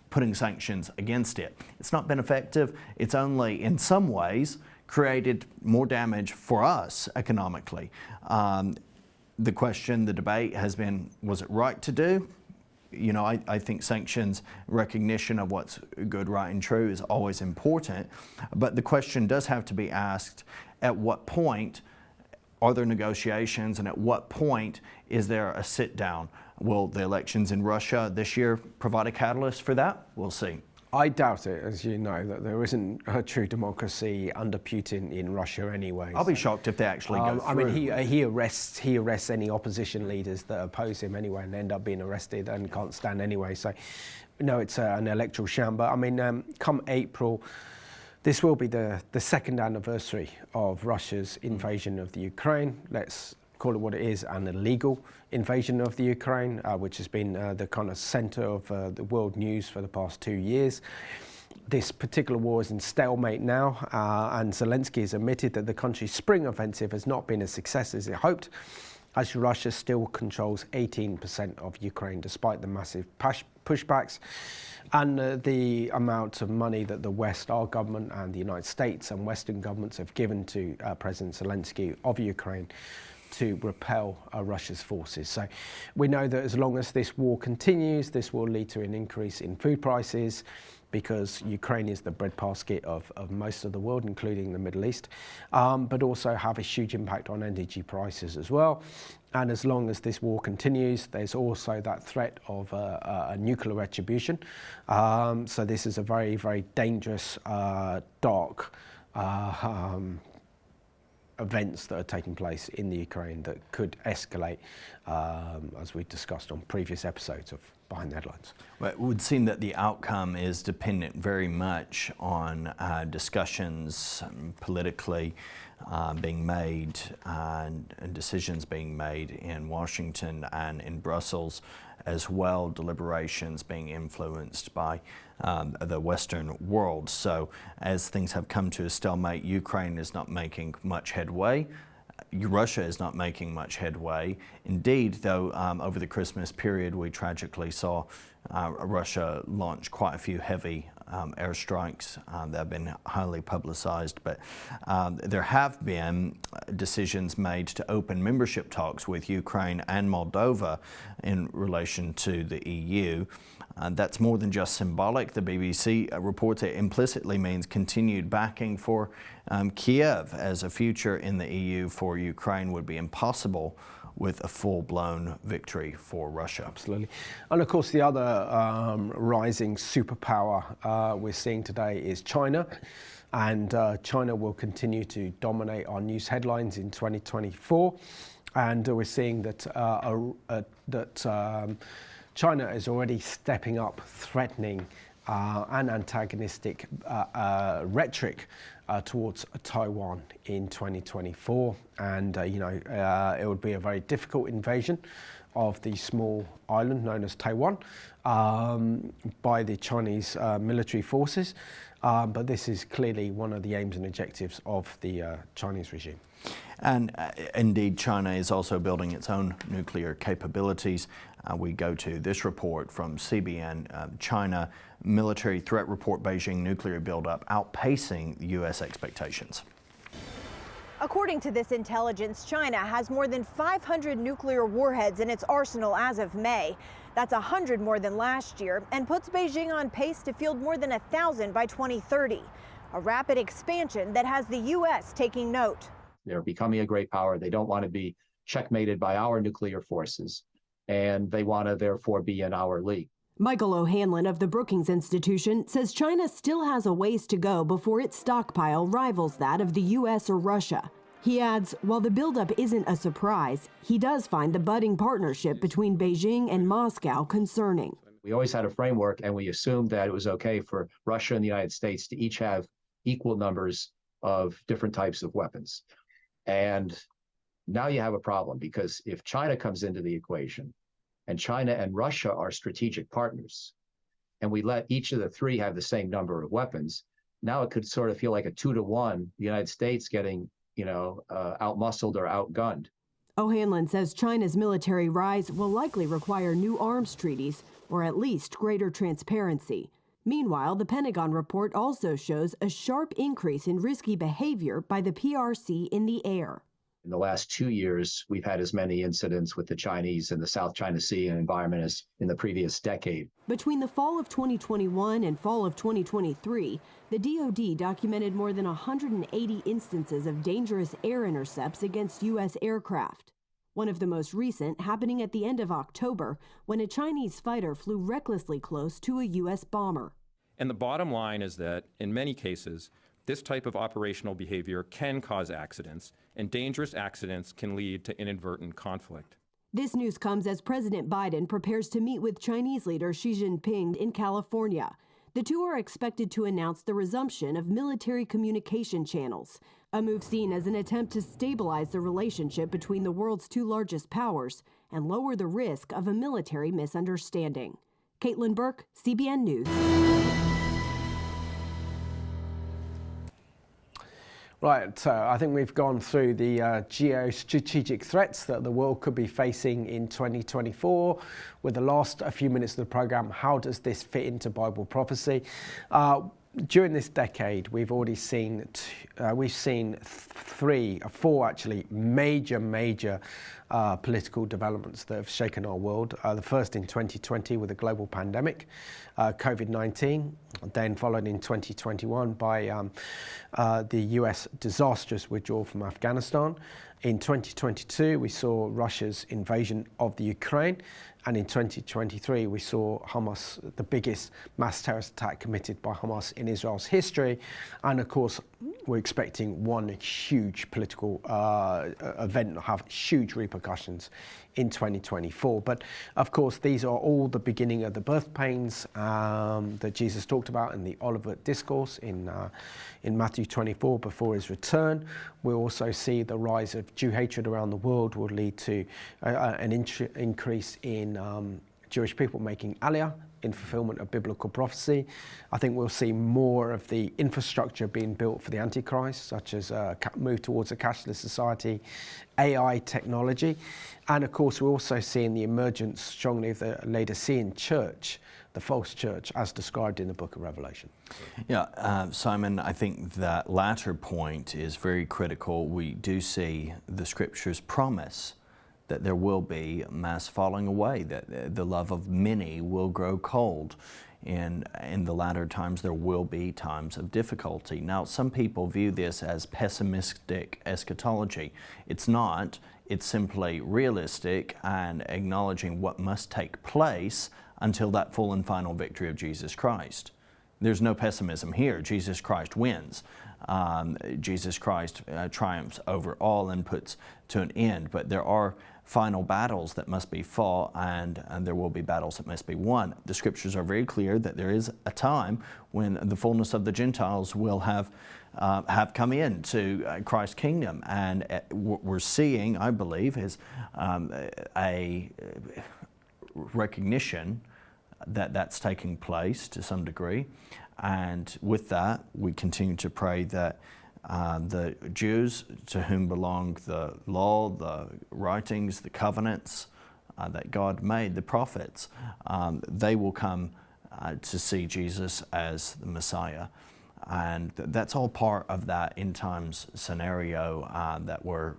B: Putting sanctions against it. It's not been effective. It's only, in some ways, created more damage for us economically. The question, the debate has been, was it right to do? You know, I think sanctions, recognition of what's good, right, and true is always important. But the question does have to be asked, at what point are there negotiations, and at what point is there a sit-down? Will the elections in Russia this year provide a catalyst for that? We'll see.
A: I doubt it, as you know, that there isn't a true democracy under Putin in Russia anyway.
B: I'll be shocked if they actually go through.
A: I mean, he arrests any opposition leaders that oppose him anyway, and end up being arrested and can't stand anyway. So, no, it's an electoral sham. But I mean, come April, this will be the second anniversary of Russia's invasion of the Ukraine. Let's call it what it is, an illegal invasion of the Ukraine, which has been the kind of center of the world news for the past 2 years. This particular war is in stalemate now, and Zelensky has admitted that the country's spring offensive has not been as success as it hoped, as Russia still controls 18% of Ukraine, despite the massive pushbacks and the amount of money that the West, our government, and the United States and Western governments have given to President Zelensky of Ukraine to repel Russia's forces. So we know that as long as this war continues, this will lead to an increase in food prices, because Ukraine is the breadbasket of most of the world, including the Middle East, but also have a huge impact on energy prices as well. And as long as this war continues, there's also that threat of a nuclear retribution. So this is a very, very dangerous, dark events that are taking place in the Ukraine that could escalate, as we discussed on previous episodes of behind the headlines.
B: Well, it would seem that the outcome is dependent very much on discussions politically being made and decisions being made in Washington and in Brussels, as well, deliberations being influenced by the Western world. So as things have come to a stalemate, Ukraine is not making much headway. Russia is not making much headway. Indeed, though, over the Christmas period, we tragically saw Russia launch quite a few heavy airstrikes that have been highly publicized, but there have been decisions made to open membership talks with Ukraine and Moldova in relation to the EU. That's more than just symbolic. The BBC reports it implicitly means continued backing for Kiev, as a future in the EU for Ukraine would be impossible with a full-blown victory for Russia.
A: Absolutely. And of course, the other rising superpower we're seeing today is China. And China will continue to dominate our news headlines in 2024. And we're seeing that China is already stepping up threatening and antagonistic rhetoric towards Taiwan in 2024. And, it would be a very difficult invasion of the small island known as Taiwan by the Chinese military forces. But this is clearly one of the aims and objectives of the Chinese regime.
B: And indeed, China is also building its own nuclear capabilities. We go to this report from CBN, China military threat report, Beijing nuclear buildup outpacing U.S. expectations.
K: According to this intelligence, China has more than 500 nuclear warheads in its arsenal as of May. That's 100 more than last year and puts Beijing on pace to field more than 1,000 by 2030. A rapid expansion that has the U.S. taking note.
L: They're becoming a great power. They don't want to be checkmated by our nuclear forces, and they want to therefore be in our league.
M: Michael O'Hanlon of the Brookings Institution says China still has a ways to go before its stockpile rivals that of the U.S. or Russia. He adds, while the buildup isn't a surprise, he does find the budding partnership between Beijing and Moscow concerning.
L: We always had a framework, and we assumed that it was okay for Russia and the United States to each have equal numbers of different types of weapons. And now you have a problem, because if China comes into the equation, and China and Russia are strategic partners, and we let each of the three have the same number of weapons, now it could sort of feel like a 2-to-1, the United States getting, outmuscled or outgunned.
M: O'Hanlon says China's military rise will likely require new arms treaties, or at least greater transparency. Meanwhile, the Pentagon report also shows a sharp increase in risky behavior by the PRC in the air.
L: In the last 2 years, we've had as many incidents with the Chinese in the South China Sea and environment as in the previous decade.
M: Between the fall of 2021 and fall of 2023, the DoD documented more than 180 instances of dangerous air intercepts against U.S. aircraft. One of the most recent happening at the end of October, when a Chinese fighter flew recklessly close to a U.S. bomber.
N: And the bottom line is that, in many cases, this type of operational behavior can cause accidents, and dangerous accidents can lead to inadvertent conflict.
M: This news comes as President Biden prepares to meet with Chinese leader Xi Jinping in California. The two are expected to announce the resumption of military communication channels, a move seen as an attempt to stabilize the relationship between the world's two largest powers and lower the risk of a military misunderstanding. Caitlin Burke, CBN News.
A: Right, so I think we've gone through the geo-strategic threats that the world could be facing in 2024. With the last few minutes of the program, how does this fit into Bible prophecy? During this decade, we've already seen four major political developments that have shaken our world. The first in 2020 with the global pandemic, COVID-19, then followed in 2021 by the US disastrous withdrawal from Afghanistan. In 2022, we saw Russia's invasion of the Ukraine. And in 2023, we saw Hamas, the biggest mass terrorist attack committed by Hamas in Israel's history. And of course, we're expecting one huge political event to have huge repercussions in 2024. But of course, these are all the beginning of the birth pains that Jesus talked about in the Olivet Discourse in Matthew 24 before his return. We also see the rise of Jew hatred around the world will lead to an increase in Jewish people making aliyah in fulfillment of biblical prophecy. I think we'll see more of the infrastructure being built for the Antichrist, such as move towards a cashless society, AI technology. And of course, we're also seeing the emergence strongly of the Laodicean church, the false church, as described in the book of Revelation.
B: Yeah, Simon, I think that latter point is very critical. We do see the scriptures promise that there will be mass falling away, that the love of many will grow cold. In the latter times, there will be times of difficulty. Now, some people view this as pessimistic eschatology. It's not. It's simply realistic and acknowledging what must take place until that full and final victory of Jesus Christ. There's no pessimism here. Jesus Christ wins. Jesus Christ triumphs over all and puts to an end. But there are final battles that must be fought, and there will be battles that must be won. The scriptures are very clear that there is a time when the fullness of the Gentiles will have come into Christ's kingdom, and what we're seeing, I believe, is a recognition that that's taking place to some degree. And with that, we continue to pray that the Jews to whom belong the law, the writings, the covenants that God made, the prophets, they will come to see Jesus as the Messiah. And that's all part of that end times scenario that we're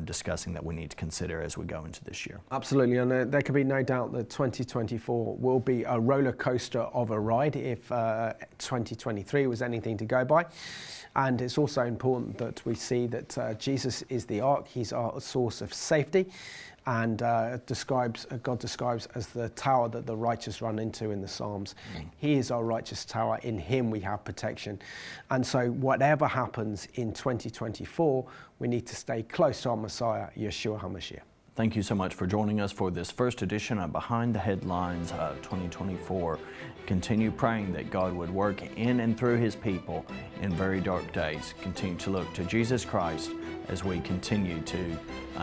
B: discussing that we need to consider as we go into this year.
A: Absolutely, and there can be no doubt that 2024 will be a roller coaster of a ride if 2023 was anything to go by. And it's also important that we see that Jesus is the ark, he's our source of safety. And God describes as the tower that the righteous run into in the Psalms. He is our righteous tower. In him we have protection. And so whatever happens in 2024, we need to stay close to our Messiah, Yeshua HaMashiach.
B: Thank you so much for joining us for this first edition of Behind the Headlines of 2024. Continue praying that God would work in and through his people in very dark days. Continue to look to Jesus Christ as we continue to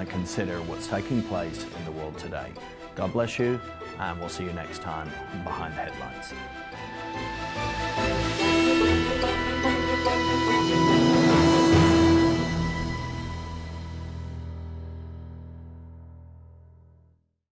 B: consider what's taking place in the world today. God bless you, and we'll see you next time on Behind the Headlines.